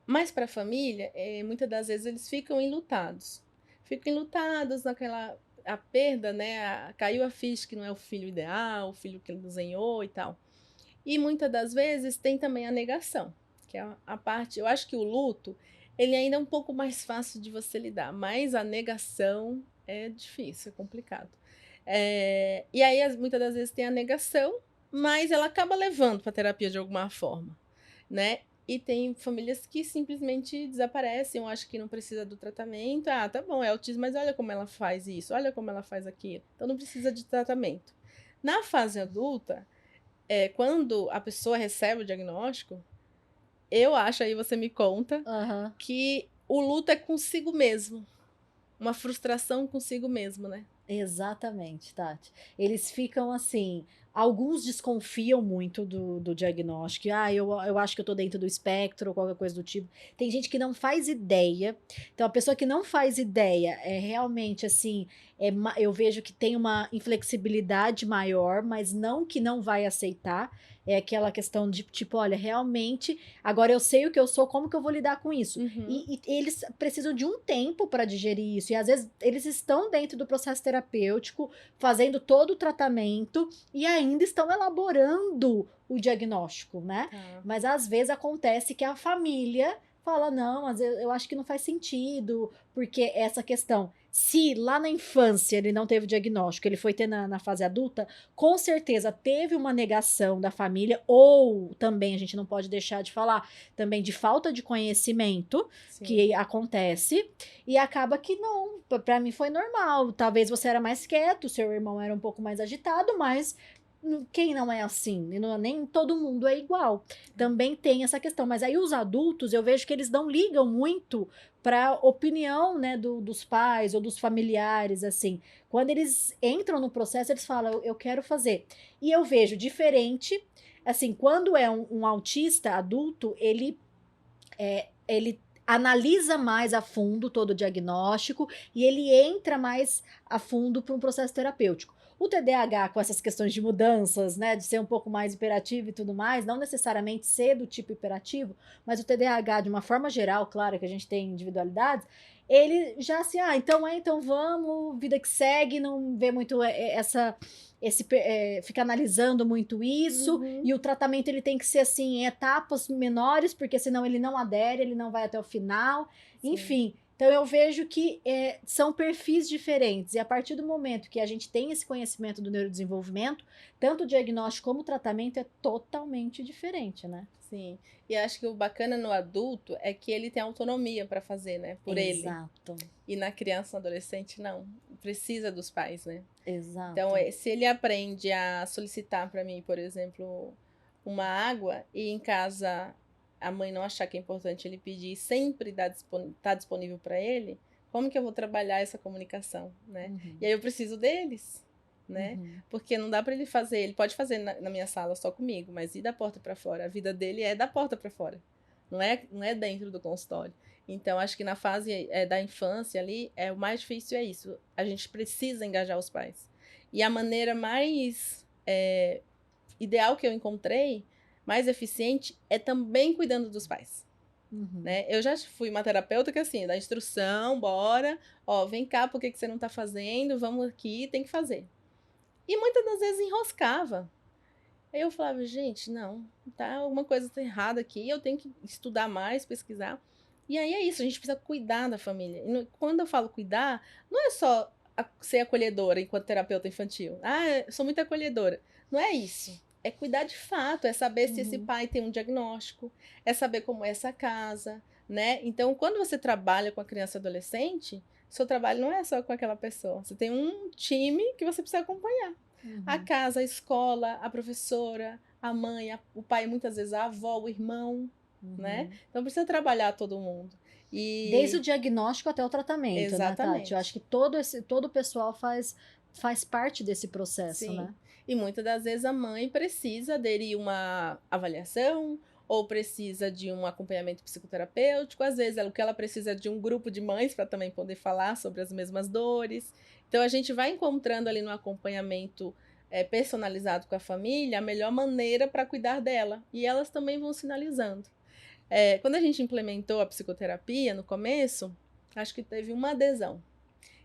Mas para a família, muitas das vezes eles ficam enlutados. Ficam enlutados naquela a perda, né? Caiu a ficha que não é o filho ideal, o filho que ele desenhou e tal. E muitas das vezes tem também a negação, que é a parte. Eu acho que o luto, ele ainda é um pouco mais fácil de você lidar, mas a negação é difícil, é complicado. E aí, muitas das vezes tem a negação, mas ela acaba levando para a terapia de alguma forma, né? E tem famílias que simplesmente desaparecem, eu acho que não precisa do tratamento. Ah, tá bom, é autismo, mas olha como ela faz isso, olha como ela faz aquilo. Então não precisa de tratamento. Na fase adulta, quando a pessoa recebe o diagnóstico, eu acho, aí você me conta, Aham. que o luto é consigo mesmo. Uma frustração consigo mesmo, né? Exatamente, Tati. Eles ficam assim, alguns desconfiam muito do diagnóstico, eu acho que eu tô dentro do espectro ou qualquer coisa do tipo. Tem gente que não faz ideia, então a pessoa que não faz ideia é realmente assim, eu vejo que tem uma inflexibilidade maior, mas não que não vai aceitar, é aquela questão de tipo, olha, realmente, agora eu sei o que eu sou, como que eu vou lidar com isso? Uhum. E eles precisam de um tempo para digerir isso. E às vezes eles estão dentro do processo terapêutico, fazendo todo o tratamento e ainda estão elaborando o diagnóstico, né? Tá. Mas às vezes acontece que a família fala: não, mas eu acho que não faz sentido, porque essa questão. Se lá na infância ele não teve o diagnóstico, ele foi ter na fase adulta, com certeza teve uma negação da família, ou também a gente não pode deixar de falar também de falta de conhecimento Sim. que acontece e acaba que não, para mim foi normal. Talvez você era mais quieto, seu irmão era um pouco mais agitado, mas quem não é assim? Nem todo mundo é igual. Também tem essa questão. Mas aí os adultos, eu vejo que eles não ligam muito para opinião, né, dos pais ou dos familiares, assim. Quando eles entram no processo, eles falam, eu quero fazer. E eu vejo diferente, assim, quando é um autista adulto, ele analisa mais a fundo todo o diagnóstico e ele entra mais a fundo para um processo terapêutico. O TDAH, com essas questões de mudanças, né, de ser um pouco mais hiperativo e tudo mais, não necessariamente ser do tipo hiperativo, mas o TDAH, de uma forma geral, claro que a gente tem individualidades, ele já assim, então vamos, vida que segue, não vê muito fica analisando muito isso, Uhum. e o tratamento ele tem que ser assim, em etapas menores, porque senão ele não adere, ele não vai até o final, Sim. enfim. Então eu vejo que são perfis diferentes, e a partir do momento que a gente tem esse conhecimento do neurodesenvolvimento, tanto o diagnóstico como o tratamento é totalmente diferente, né? Sim. E acho que o bacana no adulto é que ele tem autonomia para fazer, né? Por ele. Exato, E na criança, no adolescente, não. Precisa dos pais, né? Então, exato. se ele aprende a solicitar para mim, por exemplo, uma água, e em casa a mãe não achar que é importante ele pedir e sempre tá disponível para ele, como que eu vou trabalhar essa comunicação, né? Uhum, E aí eu preciso deles, né? uhum, Porque não dá para ele fazer, ele pode fazer na minha sala só comigo, mas ir da porta para fora, a vida dele é da porta para fora, não é dentro do consultório. Então, acho que na fase da infância ali, o mais difícil é isso. A gente precisa engajar os pais. E a maneira mais ideal que eu encontrei, mais eficiente, é também cuidando dos pais. uhum, Né? Eu já fui uma terapeuta que assim, dá instrução, bora, ó, vem cá, por que você não tá fazendo? Vamos aqui, tem que fazer. E muitas das vezes enroscava. Aí eu falava, gente, não, tá alguma coisa tá errada aqui, eu tenho que estudar mais, pesquisar. E aí é isso, a gente precisa cuidar da família. E quando eu falo cuidar, não é só ser acolhedora enquanto terapeuta infantil. Ah, eu sou muito acolhedora. Não é isso. É cuidar de fato, é saber se esse uhum. pai tem um diagnóstico, é saber como é essa casa, né? Então, quando você trabalha com a criança e adolescente, seu trabalho não é só com aquela pessoa. Você tem um time que você precisa acompanhar. A Uhum, casa, a escola, a professora, a mãe, o pai, muitas vezes a avó, o irmão, né? uhum. Então precisa trabalhar todo mundo. Desde o E diagnóstico até o tratamento, né, Tati? Eu acho exatamente. que todo o pessoal faz parte desse processo, Sim. né? E muitas das vezes a mãe precisa aderir uma avaliação ou precisa de um acompanhamento psicoterapêutico, às vezes o que ela precisa é de um grupo de mães para também poder falar sobre as mesmas dores. Então a gente vai encontrando ali no acompanhamento personalizado com a família a melhor maneira para cuidar dela. E elas também vão sinalizando. Quando a gente implementou a psicoterapia no começo, acho que teve uma adesão.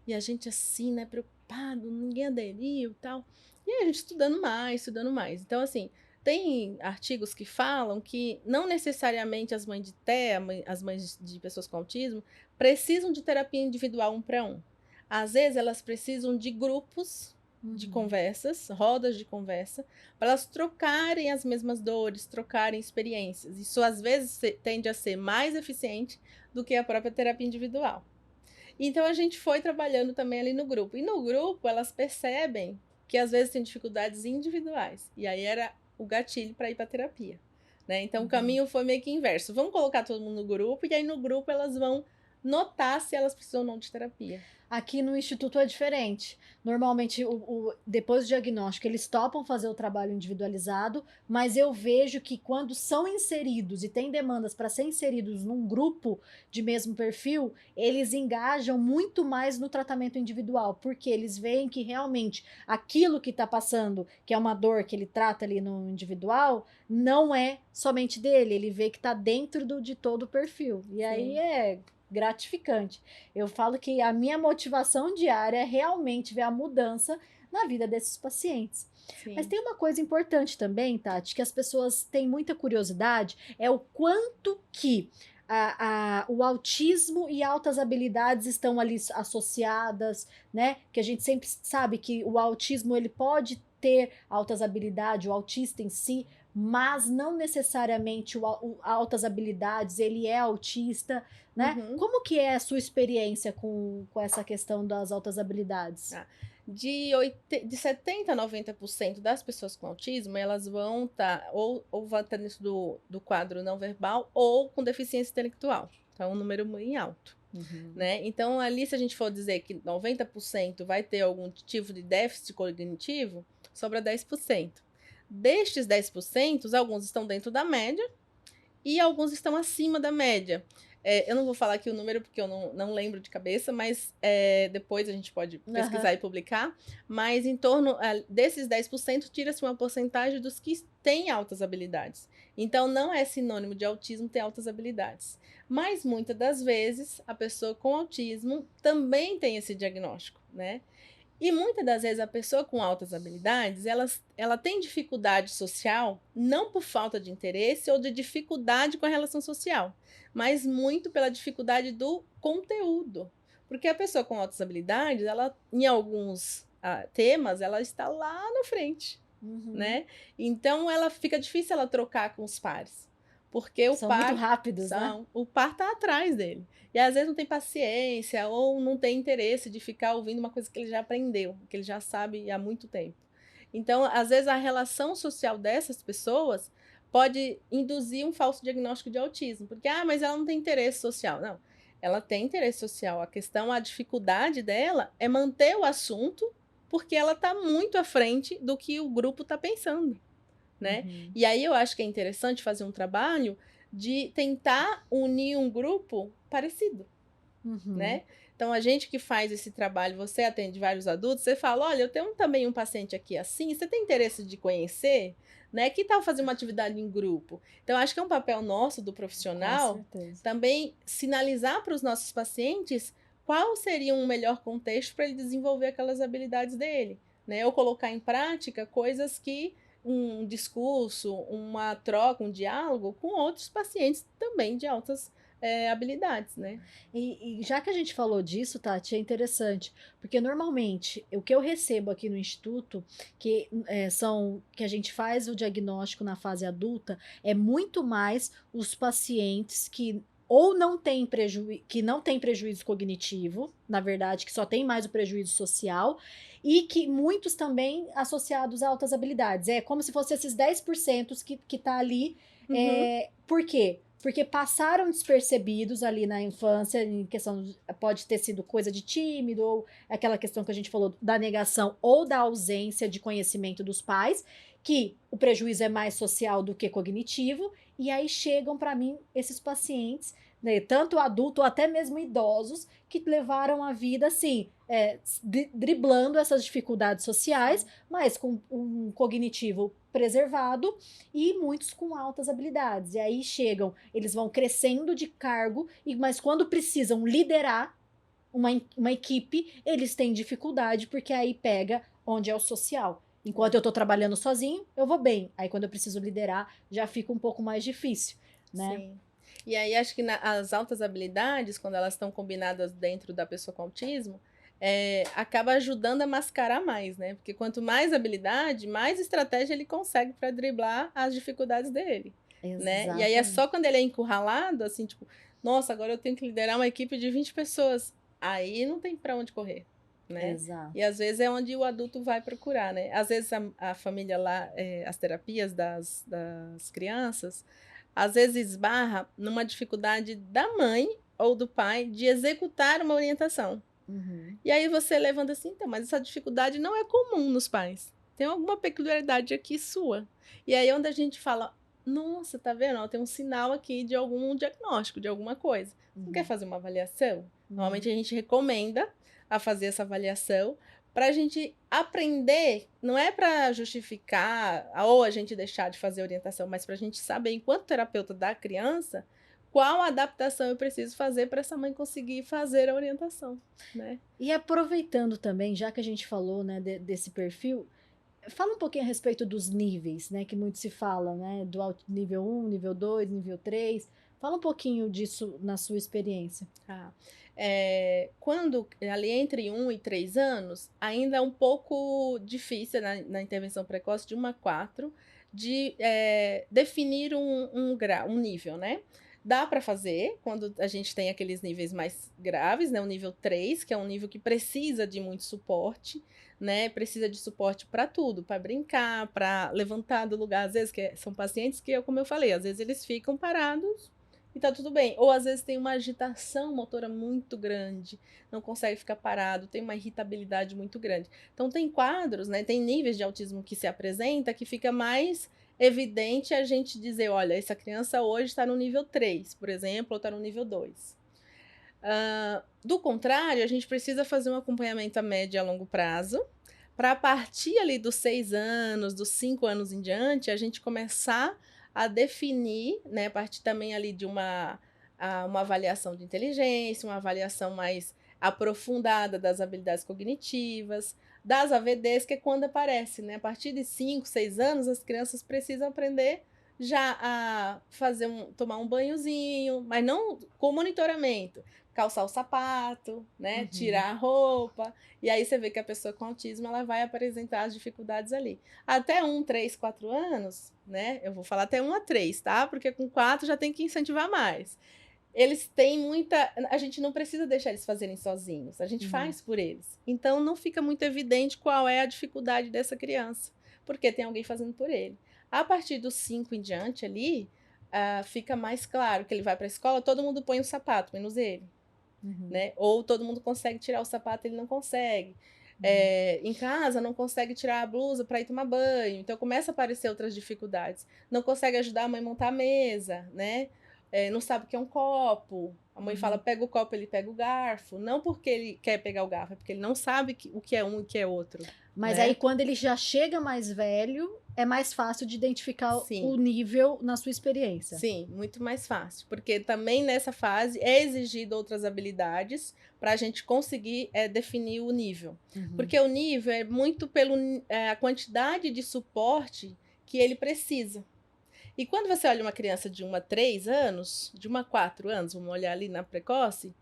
E a gente assim, né, preocupado, ninguém aderiu e tal. E aí a gente estudando mais, estudando mais. Então, assim, tem artigos que falam que não necessariamente as mães de TEA, as mães de pessoas com autismo, precisam de terapia individual um para um. Às vezes elas precisam de grupos de Uhum, conversas, rodas de conversa, para elas trocarem as mesmas dores, trocarem experiências. Isso às vezes tende a ser mais eficiente do que a própria terapia individual. Então a gente foi trabalhando também ali no grupo. E no grupo elas percebem que às vezes tem dificuldades individuais. E aí era o gatilho para ir para terapia. Né? Então o uhum. caminho foi meio que inverso. Vamos colocar todo mundo no grupo e aí no grupo elas vão notar se elas precisam ou não de terapia. Aqui no instituto é diferente. Normalmente, depois do diagnóstico, eles topam fazer o trabalho individualizado, mas eu vejo que quando são inseridos e têm demandas para ser inseridos num grupo de mesmo perfil, eles engajam muito mais no tratamento individual, porque eles veem que realmente aquilo que está passando, que é uma dor que ele trata ali no individual, não é somente dele, ele vê que está dentro de todo o perfil. E aí Sim, é gratificante. Eu falo que a minha motivação diária é realmente ver a mudança na vida desses pacientes. Mas sim. tem uma coisa importante também, Tati, que as pessoas têm muita curiosidade, é o quanto que o autismo e altas habilidades estão ali associadas, né? Que a gente sempre sabe que o autismo ele pode ter altas habilidades, o autista em si, mas não necessariamente o altas habilidades, ele é autista, né? Uhum. Como que é a sua experiência com essa questão das altas habilidades? Ah, de 70 a 90% das pessoas com autismo, elas vão estar ou vão estar dentro do quadro não verbal ou com deficiência intelectual. Então, é um número bem alto, Uhum. né? Então, ali, se a gente for dizer que 90% vai ter algum tipo de déficit cognitivo, sobra 10%. Destes 10%, alguns estão dentro da média e alguns estão acima da média. Eu não vou falar aqui o número porque eu não lembro de cabeça, mas depois a gente pode Aham. pesquisar e publicar. Mas em torno desses 10%, tira-se uma porcentagem dos que têm altas habilidades. Então, não é sinônimo de autismo ter altas habilidades. Mas muitas das vezes, a pessoa com autismo também tem esse diagnóstico, né? E muitas das vezes a pessoa com altas habilidades, ela tem dificuldade social, não por falta de interesse ou de dificuldade com a relação social, mas muito pela dificuldade do conteúdo. Porque a pessoa com altas habilidades, ela, em alguns temas, ela está lá na frente, Uhum. né? Então ela fica difícil ela trocar com os pares. Porque São muito rápidos, né? o par tá atrás dele. E às vezes não tem paciência ou não tem interesse de ficar ouvindo uma coisa que ele já aprendeu, que ele já sabe há muito tempo. Então, às vezes a relação social dessas pessoas pode induzir um falso diagnóstico de autismo, porque mas ela não tem interesse social. Não, ela tem interesse social. A questão, a dificuldade dela é manter o assunto, porque ela está muito à frente do que o grupo está pensando, né? Uhum. E aí eu acho que é interessante fazer um trabalho de tentar unir um grupo parecido, Uhum. né? Então, a gente que faz esse trabalho, você atende vários adultos, você fala: olha, eu tenho também um paciente aqui assim, você tem interesse de conhecer? Né? Que tal fazer uma atividade em grupo? Então, acho que é um papel nosso, do Com profissional, certeza. também sinalizar para os nossos pacientes qual seria um melhor contexto para ele desenvolver aquelas habilidades dele, né? Ou colocar em prática coisas que um discurso, uma troca, um diálogo com outros pacientes também de altas habilidades, né? E já que a gente falou disso, Tati, é interessante, porque normalmente o que eu recebo aqui no Instituto, que a gente faz o diagnóstico na fase adulta, é muito mais os pacientes que ou não têm que não têm prejuízo cognitivo, na verdade, que só tem mais o prejuízo social, e que muitos também associados a altas habilidades. É como se fosse esses 10% que tá ali. Uhum. Por quê? Porque passaram despercebidos ali na infância, em questão, pode ter sido coisa de tímido, ou aquela questão que a gente falou da negação ou da ausência de conhecimento dos pais, que o prejuízo é mais social do que cognitivo, e aí chegam para mim esses pacientes, né, tanto adulto ou até mesmo idosos, que levaram a vida assim, driblando essas dificuldades sociais, Sim. mas com um cognitivo preservado e muitos com altas habilidades. E aí chegam, eles vão crescendo de cargo, mas quando precisam liderar uma equipe, eles têm dificuldade, porque aí pega onde é o social. Enquanto eu estou trabalhando sozinho, eu vou bem. Aí quando eu preciso liderar, já fica um pouco mais difícil, né? Sim. E aí acho que as altas habilidades, quando elas estão combinadas dentro da pessoa com autismo, acaba ajudando a mascarar mais, né? Porque quanto mais habilidade, mais estratégia ele consegue para driblar as dificuldades dele, né? E aí é só Exatamente. quando ele é encurralado, assim, tipo, nossa, agora eu tenho que liderar uma equipe de 20 pessoas. Aí não tem para onde correr, né? E Exato. às vezes é onde o adulto vai procurar, né? Às vezes a família lá, as terapias das crianças, às vezes esbarra numa dificuldade da mãe ou do pai de executar uma orientação. Uhum. E aí você levanta assim, então, mas essa dificuldade não é comum nos pais. Tem alguma peculiaridade aqui sua. E aí é onde a gente fala, nossa, tá vendo? Ó, tem um sinal aqui de algum diagnóstico, de alguma coisa. Você não quer Uhum. fazer uma avaliação? Uhum. Normalmente a gente recomenda a fazer essa avaliação para a gente aprender, não é para justificar ou a gente deixar de fazer orientação, mas para a gente saber, enquanto terapeuta da criança, qual adaptação eu preciso fazer para essa mãe conseguir fazer a orientação, né? E aproveitando também, já que a gente falou, né, desse perfil, fala um pouquinho a respeito dos níveis, né, que muito se fala, né, do nível um, nível 2, nível 3. Fala um pouquinho disso na sua experiência. Tá. Quando ali entre 1 e 3 anos, ainda é um pouco difícil na intervenção precoce de 1 a 4, de definir um nível, né? Dá para fazer quando a gente tem aqueles níveis mais graves, né? O nível 3, que é um nível que precisa de muito suporte, né? Precisa de suporte para tudo, para brincar, para levantar do lugar. Às vezes, são pacientes que, como eu falei, às vezes eles ficam parados e tá tudo bem. Ou às vezes tem uma agitação motora muito grande, não consegue ficar parado, tem uma irritabilidade muito grande. Então tem quadros, né, tem níveis de autismo que se apresenta que fica mais evidente a gente dizer, olha, essa criança hoje está no nível 3, por exemplo, ou está no nível 2. Do contrário, a gente precisa fazer um acompanhamento a médio e a longo prazo, para a partir ali dos 6 anos, dos 5 anos em diante, a gente começar a definir, né, a partir também ali de uma avaliação de inteligência, uma avaliação mais aprofundada das habilidades cognitivas, das AVDs, que é quando aparece, né? A partir de 5, 6 anos, as crianças precisam aprender já a tomar um banhozinho, mas não com monitoramento, calçar o sapato, né, Uhum. tirar a roupa, e aí você vê que a pessoa com autismo, ela vai apresentar as dificuldades ali. Até 1, 3, 4 anos, né, eu vou falar até 1 a 3, tá, porque com 4 já tem que incentivar mais. Eles têm muita, a gente não precisa deixar eles fazerem sozinhos, a gente Uhum. faz por eles. Então não fica muito evidente qual é a dificuldade dessa criança, porque tem alguém fazendo por ele. A partir dos 5 em diante ali, fica mais claro que ele vai para a escola, todo mundo põe o sapato, menos ele. Uhum. Né? Ou todo mundo consegue tirar o sapato, ele não consegue. Uhum. Em casa, não consegue tirar a blusa para ir tomar banho. Então, começa a aparecer outras dificuldades. Não consegue ajudar a mãe a montar a mesa, né? Não sabe o que é um copo. A mãe fala, Uhum. pega o copo, ele pega o garfo. Não porque ele quer pegar o garfo, é porque ele não sabe o que é um e o que é outro, Mas aí né? quando ele já chega mais velho, é mais fácil de identificar o Sim. nível na sua experiência. Sim, muito mais fácil, porque também nessa fase é exigido outras habilidades para a gente conseguir definir o nível. Uhum. Porque o nível é muito pela a quantidade de suporte que ele precisa. E quando você olha uma criança de 1 a 3 anos, de 1 a 4 anos, vamos olhar ali na precoce,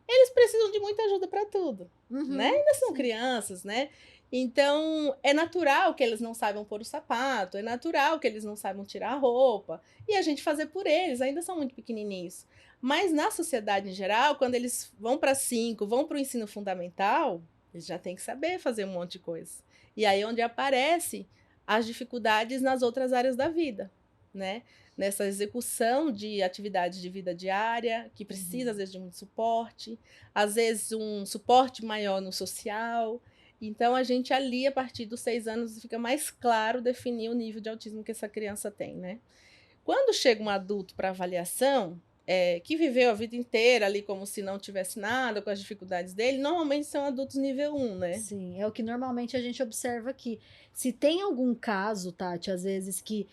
eles precisam de muita ajuda para tudo, né? Uhum. Ainda são Sim. crianças, né? Então, é natural que eles não saibam pôr o sapato, é natural que eles não saibam tirar a roupa, e a gente fazer por eles, ainda são muito pequenininhos. Mas na sociedade em geral, quando eles vão para 5, vão para o ensino fundamental, eles já têm que saber fazer um monte de coisa. E aí é onde aparece as dificuldades nas outras áreas da vida, né? Nessa execução de atividades de vida diária, que precisa, Uhum. às vezes, de muito suporte, às vezes um suporte maior no social. Então, a gente ali, a partir dos 6 anos, fica mais claro definir o nível de autismo que essa criança tem, né? Quando chega um adulto para avaliação, que viveu a vida inteira ali como se não tivesse nada, com as dificuldades dele, normalmente são adultos nível 1, né? Sim, é o que normalmente a gente observa aqui. Se tem algum caso, Tati, às vezes que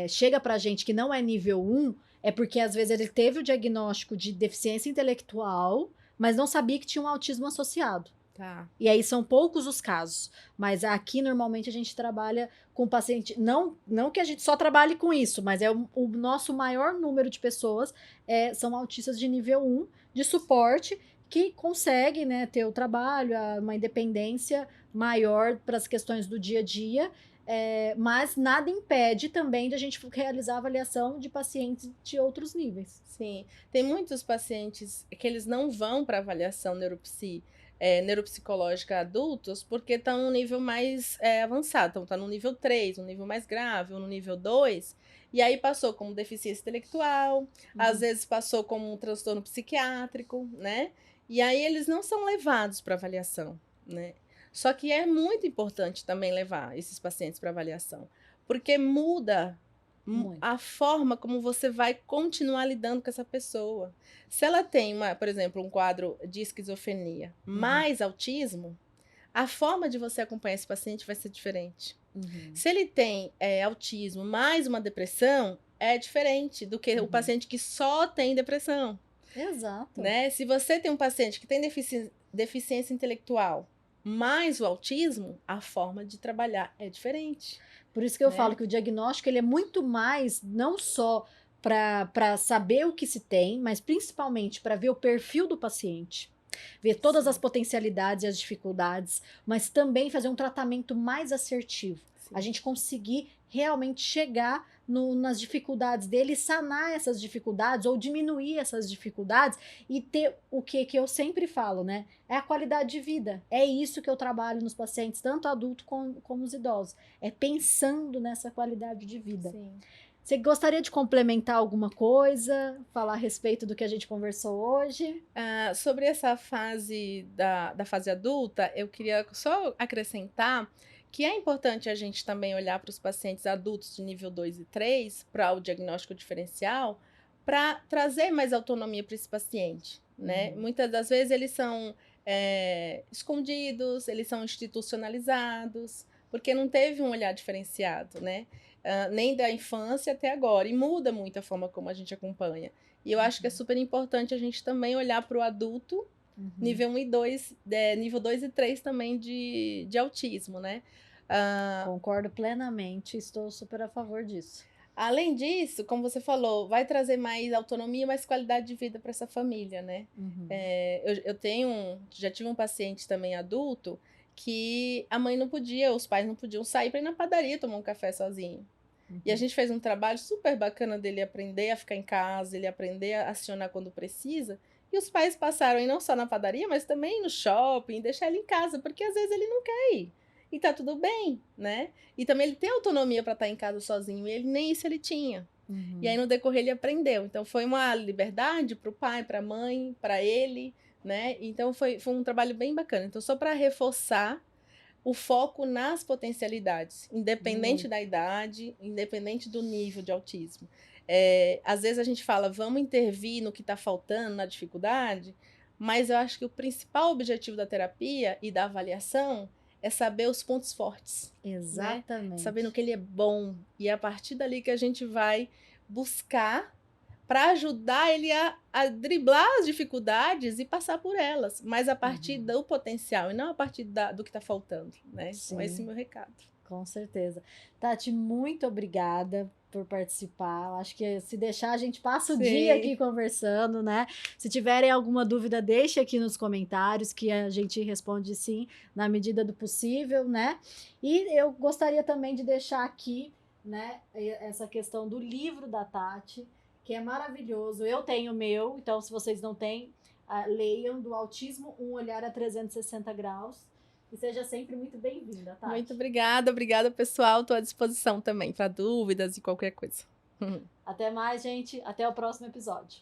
chega pra gente que não é nível um, é porque às vezes ele teve o diagnóstico de deficiência intelectual, mas não sabia que tinha um autismo associado. Tá. E aí são poucos os casos, mas aqui normalmente a gente trabalha com paciente, não que a gente só trabalhe com isso, mas é o nosso maior número de pessoas são autistas de nível um de suporte que conseguem, né, ter o trabalho, uma independência maior para as questões do dia a dia, mas nada impede também de a gente realizar avaliação de pacientes de outros níveis. Sim, tem muitos pacientes que eles não vão para avaliação neuropsicológica adultos porque estão num nível mais avançado, então está no nível 3, um nível mais grave, ou no nível 2, e aí passou como deficiência intelectual, às Uhum. vezes passou como um transtorno psiquiátrico, né? E aí eles não são levados para avaliação, né? Só que é muito importante também levar esses pacientes para avaliação, porque muda Muito. a forma como você vai continuar lidando com essa pessoa. Se ela tem, por exemplo, um quadro de esquizofrenia mais autismo, a forma de você acompanhar esse paciente vai ser diferente. Se ele tem autismo mais uma depressão, é diferente do que o paciente que só tem depressão. Exato. Né? Se você tem um paciente que tem deficiência intelectual mais o autismo, a forma de trabalhar é diferente. Por isso que eu né? falo que o diagnóstico ele é muito mais, não só para saber o que se tem, mas principalmente para ver o perfil do paciente, ver todas Sim. as potencialidades e as dificuldades, mas também fazer um tratamento mais assertivo. Sim. A gente conseguir realmente chegar nas dificuldades dele, sanar essas dificuldades ou diminuir essas dificuldades e ter o que eu sempre falo, né? É a qualidade de vida. É isso que eu trabalho nos pacientes, tanto adultos como os idosos. É pensando nessa qualidade de vida. Sim. Você gostaria de complementar alguma coisa? Falar a respeito do que a gente conversou hoje? Sobre essa fase da fase adulta, eu queria só acrescentar que é importante a gente também olhar para os pacientes adultos de nível 2 e 3, para o diagnóstico diferencial, para trazer mais autonomia para esse paciente. Né? Muitas das vezes eles são escondidos, eles são institucionalizados, porque não teve um olhar diferenciado, né? Nem da infância até agora, e muda muito a forma como a gente acompanha. E eu acho que é super importante a gente também olhar para o adulto, nível 1 e 2, nível 2 e 3 também de autismo, né? Concordo plenamente, estou super a favor disso. Além disso, como você falou, vai trazer mais autonomia e mais qualidade de vida para essa família, né? Já tive um paciente também adulto que a mãe não podia, os pais não podiam sair para ir na padaria tomar um café sozinho. E a gente fez um trabalho super bacana dele aprender a ficar em casa, ele aprender a acionar quando precisa. E os pais passaram a ir não só na padaria, mas também no shopping, deixar ele em casa, porque às vezes ele não quer ir. E tá tudo bem, né? E também ele tem autonomia para estar em casa sozinho, e ele nem isso ele tinha. E aí no decorrer ele aprendeu. Então foi uma liberdade para o pai, para a mãe, para ele, né? Então foi um trabalho bem bacana. Então só para reforçar o foco nas potencialidades, independente da idade, independente do nível de autismo. Às vezes a gente fala, vamos intervir no que está faltando, na dificuldade, mas eu acho que o principal objetivo da terapia e da avaliação é saber os pontos fortes. Exatamente. Né? Saber no que ele é bom. E é a partir dali que a gente vai buscar para ajudar ele a driblar as dificuldades e passar por elas, mas a partir do potencial e não a partir do que está faltando, né? Sim. Então, esse é o meu recado. Com certeza. Tati, muito obrigada por participar. Acho que se deixar, a gente passa o dia aqui conversando, né? Se tiverem alguma dúvida, deixe aqui nos comentários, que a gente responde sim, na medida do possível, né? E eu gostaria também de deixar aqui, né, essa questão do livro da Tati, que é maravilhoso. Eu tenho o meu, então se vocês não têm, leiam, do Autismo, um olhar a 360 graus. E seja sempre muito bem-vinda, Tati. Muito obrigada, pessoal. Estou à disposição também para dúvidas e qualquer coisa. Até mais, gente. Até o próximo episódio.